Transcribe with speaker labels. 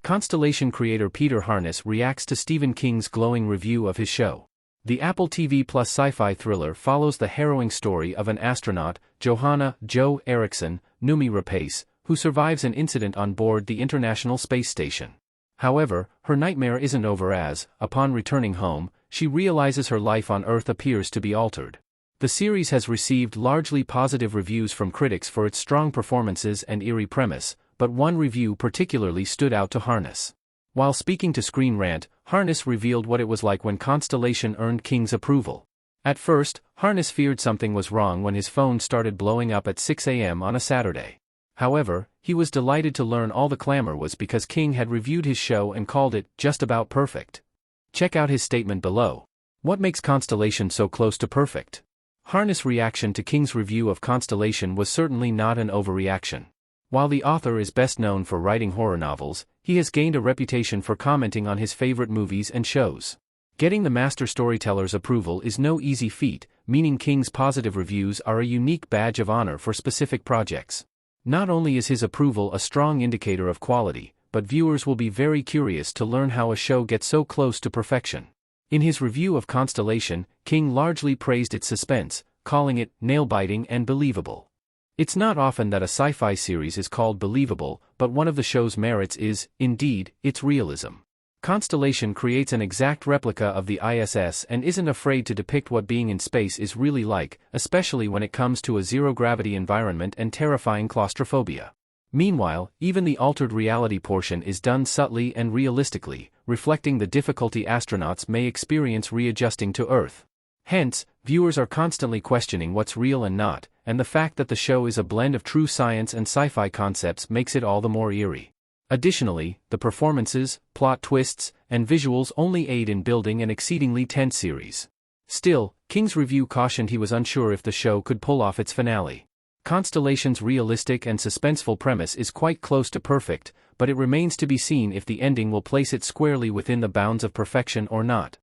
Speaker 1: Constellation creator Peter Harness reacts to Stephen King's glowing review of his show. The Apple TV Plus sci-fi thriller follows the harrowing story of an astronaut, Johanna "Jo" Eriksson Numi Rapace, who survives an incident on board the International Space Station. However, her nightmare isn't over as, upon returning home, she realizes her life on Earth appears to be altered. The series has received largely positive reviews from critics for its strong performances and eerie premise, but one review particularly stood out to Harness. While speaking to Screen Rant, Harness revealed what it was like when Constellation earned King's approval. At first, Harness feared something was wrong when his phone started blowing up at 6 a.m. on a Saturday. However, he was delighted to learn all the clamor was because King had reviewed his show and called it just about perfect. Check out his statement below. What makes Constellation so close to perfect? Harness' reaction to King's review of Constellation was certainly not an overreaction. While the author is best known for writing horror novels, he has gained a reputation for commenting on his favorite movies and shows. Getting the master storyteller's approval is no easy feat, meaning King's positive reviews are a unique badge of honor for specific projects. Not only is his approval a strong indicator of quality, but viewers will be very curious to learn how a show gets so close to perfection. In his review of Constellation, King largely praised its suspense, calling it nail-biting and believable. It's not often that a sci-fi series is called believable, but one of the show's merits is, indeed, its realism. Constellation creates an exact replica of the ISS and isn't afraid to depict what being in space is really like, especially when it comes to a zero-gravity environment and terrifying claustrophobia. Meanwhile, even the altered reality portion is done subtly and realistically, reflecting the difficulty astronauts may experience readjusting to Earth. Hence, viewers are constantly questioning what's real and not, and the fact that the show is a blend of true science and sci-fi concepts makes it all the more eerie. Additionally, the performances, plot twists, and visuals only aid in building an exceedingly tense series. Still, King's review cautioned he was unsure if the show could pull off its finale. Constellation's realistic and suspenseful premise is quite close to perfect, but it remains to be seen if the ending will place it squarely within the bounds of perfection or not.